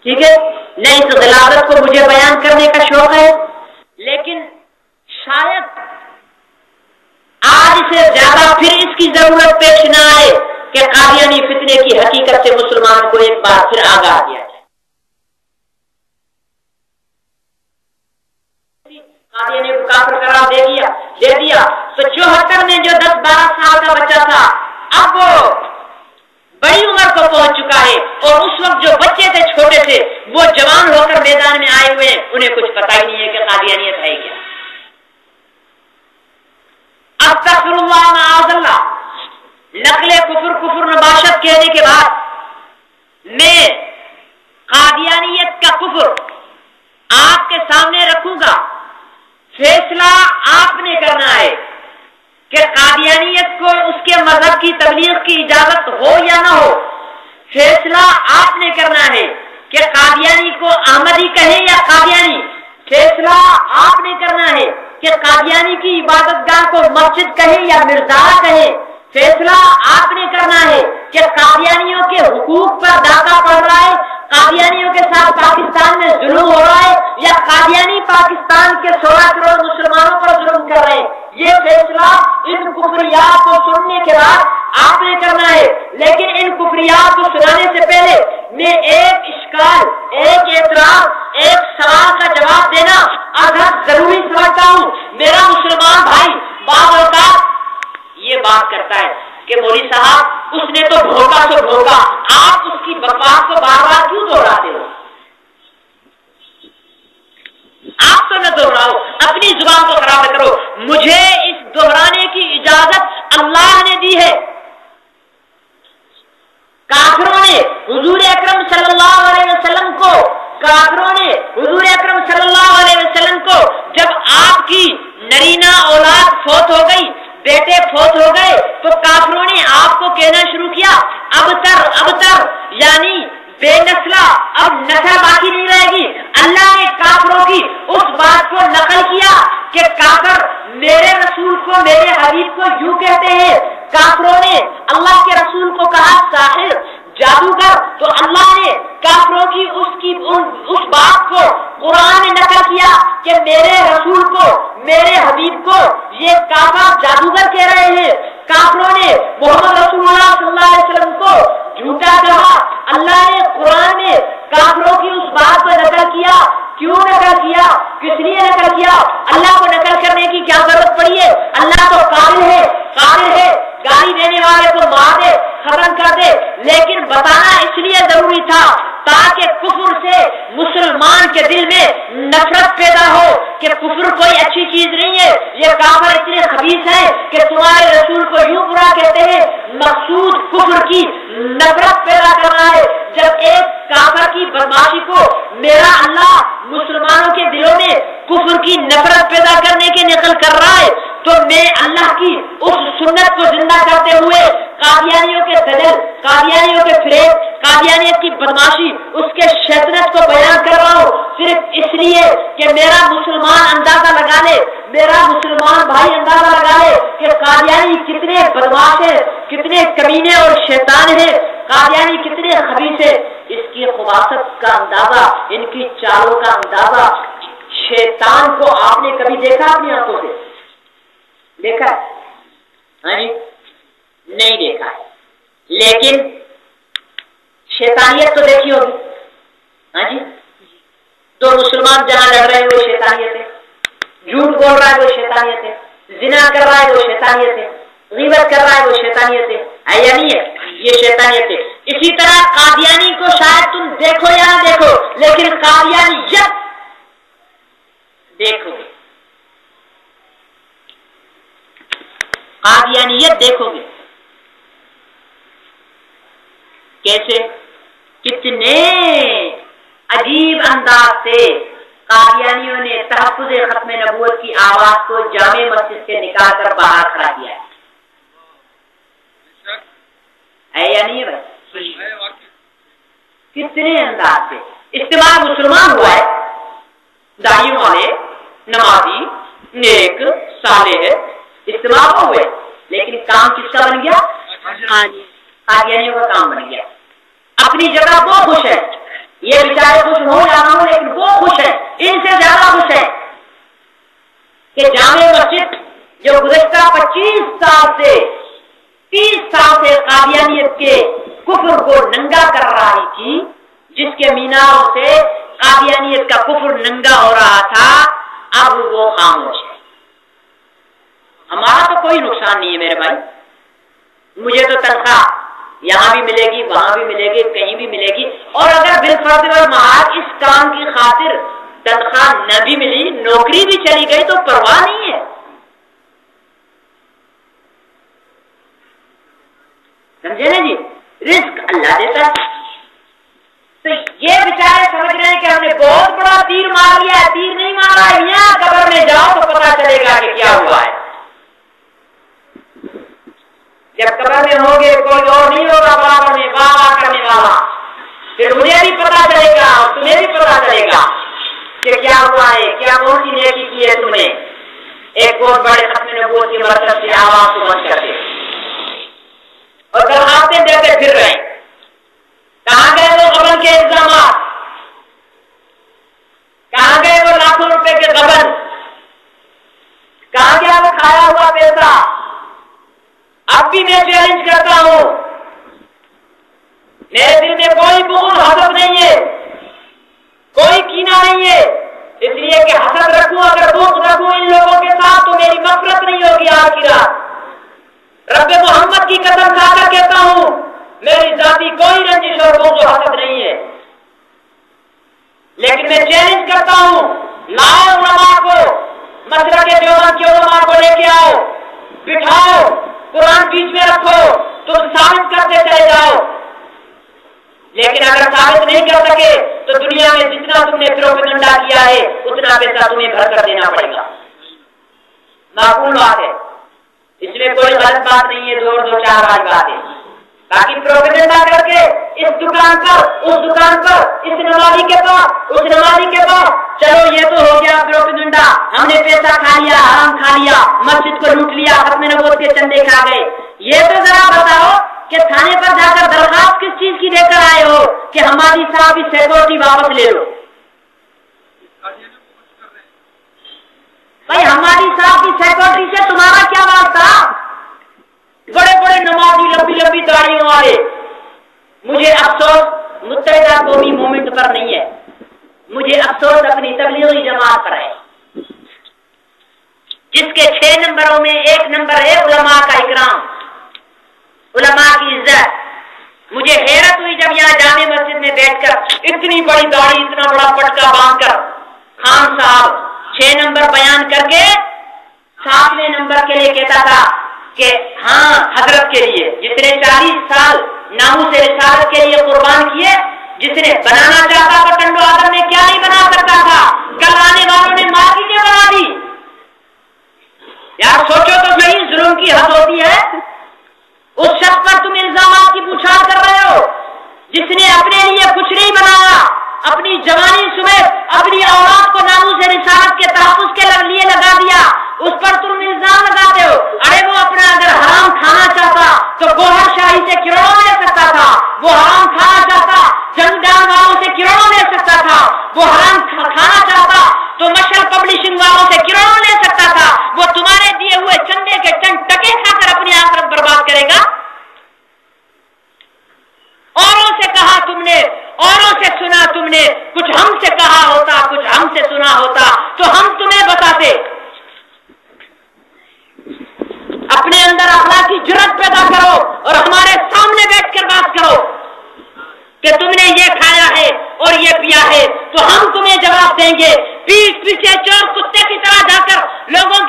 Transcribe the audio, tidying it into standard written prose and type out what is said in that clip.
ٹھیک ہے، نہ اس غلاظت کو مجھے بیان کرنے کا شوق ہے، لیکن شاید آج سے زیادہ پھر اس کی ضرورت پیش نہ آئے کہ قادیانی فتنے کی حقیقت سے مسلمان کو ایک بار پھر آگاہ کیا جائے۔ قادیانی کو کافر قرار دے دیا تو 74 میں جو 10-12 سال کا بچہ تھا اب وہ بڑی عمر کو پہنچ چکا ہے، اور اس وقت جو بچے تھے چھوٹے تھے وہ جوان ہو کر میدان میں آئے ہوئے ہیں، انہیں کچھ پتہ ہی نہیں ہے کہ قادیانیت ہے کیا۔ استغفر اللہ معاذ اللہ، نقل کفر نباشت کہنے کے بعد میں قادیانیت کا کفر آپ کے سامنے رکھوں گا۔ فیصلہ آپ نے کرنا ہے کہ قادیانیت کو اس کے مذہب کی تبلیغ کی اجازت ہو یا نہ ہو۔ فیصلہ آپ نے کرنا ہے کہ قادیانی کو احمدی کہیں یا قادیانی۔ فیصلہ آپ نے کرنا ہے کہ قادیانی کی عبادت گاہ کو مسجد کہیں یا مرزا کہیں۔ فیصلہ آپ نے کرنا ہے کہ قادیانیوں کے حقوق پر ڈاکہ پڑ رہا ہے، قادیانیوں کے ساتھ پاکستان میں ظلم ہو رہا ہے، یا قادیانی پاکستان کے 16 کروڑ مسلمانوں پر ظلم کر رہے ہیں۔ یہ فیصلہ ان کفریات کو سننے کے بعد آپ نے کرنا ہے، لیکن ان کفریات کو سنانے سے پہلے میں ایک اشکال، ایک اعتراض، ایک سوال کا جواب دینا ازحد ضروری سمجھتا ہوں۔ میرا مسلمان بھائی بعض اوقات یہ بات کرتا ہے کہ مولوی صاحب اس نے تو بھوکا سو بھوکا، آپ اس کی بکواس کو بار بار کیوں دوہراتے ہو؟ آپ تو نہ دوہراؤ، اپنی زبان کو خراب نہ کرو۔ مجھے اس دوہرانے کی اجازت اللہ نے دی ہے۔ کافروں نے حضور اکرم صلی اللہ علیہ وسلم کو جب آپ کی نرینہ اولاد فوت ہو گئی، بیٹے فوت ہو گئے، تو کافروں نے آپ کو کہنا شروع کیا اب تر یعنی بے نسلہ، اب نسل باقی نہیں رہے گی۔ اللہ نے کافروں کی اس بات کو نقل کیا کہ کافر میرے رسول کو، میرے حبیب کو یوں کہتے ہیں۔ کافروں نے اللہ کے رسول کو کہا ساحر، جادوگر، تو اللہ نے کافروں کی اس بات کو قرآن میں نقل کیا کہ میرے رسول کو، میرے حبیب کو یہ کافر جادوگر کہہ رہے ہیں۔ کافروں نے محمد رسول اللہ صلی اللہ علیہ وسلم کو جھوٹا کہا۔ اللہ نے قرآن میں کافروں کی اس بات کو نقل کیا۔ کیوں نقل کیا؟ کس لیے نقل کیا؟ اللہ کو نقل کرنے کی کیا ضرورت پڑی ہے؟ اللہ تو قادر ہے گالی دینے والے کو مار دے، ختم کر دے، لیکن بتانا اس لیے ضروری تھا تاکہ کفر سے مسلمان کے دل میں نفرت پیدا ہو کہ کفر کوئی اچھی چیز نہیں ہے، یہ کافر اتنے خبیث ہیں کہ تمہارے رسول کو یوں برا کہتے ہیں۔ مقصود کفر کی نفرت پیدا کرنا ہے۔ جب ایک کافر کی بدماشی کو میرا اللہ مسلمانوں کے دلوں میں کفر کی نفرت پیدا کرنے کے نقل کر رہا ہے، تو میں اللہ کی اس سنت کو زندہ کرتے ہوئے قادیانیوں کے دجل، قادیانیوں کے فریب، قادیانیت کی بدماشی، اس کے شیطنت کو بیان کر رہا ہوں صرف اس لیے کہ میرا مسلمان اندازہ لگا لے، میرا مسلمان بھائی اندازہ لگا لے کہ قادیانی کتنے بدماش ہیں، کتنے کمینے اور شیطان ہیں، قادیانی کتنے خبیث ہیں۔ اس کی خباثت کا اندازہ، ان کی چالوں کا اندازہ، شیطان کو آپ نے کبھی دیکھا اپنی آنکھوں سے؟ دیکھا نہیں دیکھا ہے، لیکن شیطانیت تو دیکھی ہوگی۔ ہاں جی، تو مسلمان جہاں لڑ رہے ہیں وہ شیطانیت ہے، جھوٹ بول رہا ہے وہ شیطانیت ہے، زنا کر رہا ہے وہ شیطانیت ہے، غیبت کر رہا ہے وہ شیطانیت ہے یا نہیں ہے؟ یہ شیطانیت ہے۔ اسی طرح قادیانی کو شاید تم دیکھو یا نہ دیکھو، لیکن قادیانیت دیکھو گے، قادیانیت دیکھو گے۔ کیسے؟ کتنے عجیب انداز سے قادیانیوں نے تحفظ ختم نبوت کی آواز کو جامع مسجد سے نکال کر باہر کھڑا دیا ہے یا نہیں ہے؟ کتنے انداز سے اجتماع مسلمان ہوا ہے، داڑھیوں والے، نمازی، نیک، صالح اجتماع ہوئے، لیکن کام کس کا بن گیا؟ قادیانیوں کا کام بن گیا۔ اپنی جگہ وہ خوش ہے، یہ بیچارے کی جس کے میناروں سے قادیانیت کا کفر ننگا ہو رہا تھا، اب وہ خاموش ہے۔ ہمارا تو کوئی نقصان نہیں ہے میرے بھائی، مجھے تو تنخواہ یہاں بھی ملے گی، وہاں بھی ملے گی، کہیں بھی ملے گی، اور اگر بالفرض والمحال اس کام کی خاطر تنخواہ نہ بھی ملی، نوکری بھی چلی گئی تو پرواہ نہیں ہے۔ سمجھے نا جی، رزق اللہ دیتا ہے۔ تو یہ بیچارے سمجھ رہے ہیں کہ ہم نے بہت بڑا تیر مار لیا ہے، تیر نہیں مارا ہے، یہاں قبر میں جاؤ تو پتا چلے گا کہ کیا ہوا ہے۔ جب قبر میں ہوگے کوئی اور نہیں ہوگا برابر میں واہ کرنے والا، پھر مجھے بھی پتا چلے گا اور تمہیں بھی پتا چلے گا کہ کیا ہوا ہے، کیا کون سی نیکی کی ہے تم نے۔ ایک بہت بڑے ختم نبوت کی برکت سے آواز کو بند کر دے اور درخواستیں دیتے پھر رہے ہیں۔ کہاں گئے وہ غبن کے الزامات، کہاں گئے وہ لاکھوں روپے کے غبن، کہاں گیا وہ کھایا ہوا پیسہ۔ اب بھی میں چیلنج کرتا ہوں، میرے دل میں کوئی بغض حسد نہیں ہے، کوئی کینہ نہیں ہے، اس لیے کہ حسد رکھوں اگر بغض رکھوں ان لوگوں کے ساتھ تو میری مغفرت نہیں ہوگی آج کی رات۔ رب محمد کی قسم کھا کر کہتا ہوں، میری ذاتی کوئی رنجش اور بغض و حسد نہیں ہے، لیکن میں چیلنج کرتا ہوں، لاؤ علماء کو، مسلک دیوبند کے علماء کو لے کے آؤ، بٹھاؤ، قرآن بیچ میں رکھو، تم ثابت کرتے چلے جاؤ۔ لیکن اگر ثابت نہیں کر سکے تو دنیا میں جتنا تم نے پروپیگنڈا کیا ہے اتنا پیسہ تمہیں بھر کر دینا پڑے گا۔ معقول بات ہے، اس میں کوئی غلط بات نہیں ہے، دو چار والی بات ہے۔ باقی پروپیگنڈا کر کے اس دکان پر، اس دکان پر، اس نمازی کے پاس، اس نمازی کے پاس، چلو یہ تو ہو گیا پروپیگنڈا، ہم نے پیسہ کھا لیا، حرام کھا لیا، مسجد کو لوٹ لیا، ختم نبوت کے چندے کھا گئے۔ یہ تو ذرا بتاؤ کہ تھانے پر جا کر درخواست کس چیز کی دے کر آئے ہو کہ ہماری صاحب سیکورٹی واپس لے لو؟ بھائی ہماری صاحب کی سیکورٹی سے تمہارا کیا واسطہ؟ بڑے بڑے نمازی لمبی لمبی داڑھیوں والے۔ مجھے افسوس متحدہ قومی موومنٹ پر نہیں ہے، مجھے افسوس اپنی تبلیغی جماعت پر ہے، جس کے 6 نمبروں میں 1 نمبر ہے علماء کا اکرام، علماء کی عزت۔ مجھے حیرت ہوئی جب یہاں جامع مسجد میں بیٹھ کر اتنی بڑی داڑھی، اتنا بڑا پٹکا باندھ کر خان صاحب 6 نمبر بیان کر کے 7ویں نمبر کے لیے کہتا تھا کہ ہاں حضرت کے لیے، جس نے 40 سال ناموس رسالت کے لیے قربان کیے، جس نے بنانا چاہتا تھا ٹنڈو آدم نے کیا نہیں بنا سکتا تھا، کل آنے والوں نے مارکیٹیں بنا دی۔ یار سوچو تو صحیح، ظلم کی حد ہوتی ہے۔ اس شخص پر تم الزامات کی پوچھتاچھ کر رہے ہو جس نے اپنے لیے کچھ نہیں بنایا، اپنی جوانی سمیت اپنی اولاد کو ناموس رسالت کے تحفظ کے لیے لگا دیا، اس پر تم الزام لگاتے ہو۔ ارے وہ اپنا اگر حرام کھانا چاہتا تو گوہر شاہی سے کروڑوں لے سکتا تھا، وہ حرام کھانا چاہتا جنگدان والوں سے کروڑوں لے سکتا تھا، وہ حرام کھانا چاہتا تو مشل پبلشنگ والوں سے کروڑوں لے سکتا تھا۔ وہ تمہارے دیے ہوئے چندے کے چند ٹکے کھا کر اپنی آخرت برباد کرے گا۔ اوروں سے کہا تم نے، اوروں سے سنا تم نے، کچھ ہم سے کہا ہوتا، کچھ ہم سے سنا ہوتا تو ہم تمہیں بتاتے۔ اپنے اندر اخلاقی جرأت پیدا کرو اور ہمارے سامنے بیٹھ کر بات کرو کہ تم نے یہ کھایا ہے اور یہ پیا ہے تو ہم تمہیں جواب دیں گے۔ پیٹھ پیچھے چور کتے کی طرح جا کر لوگوں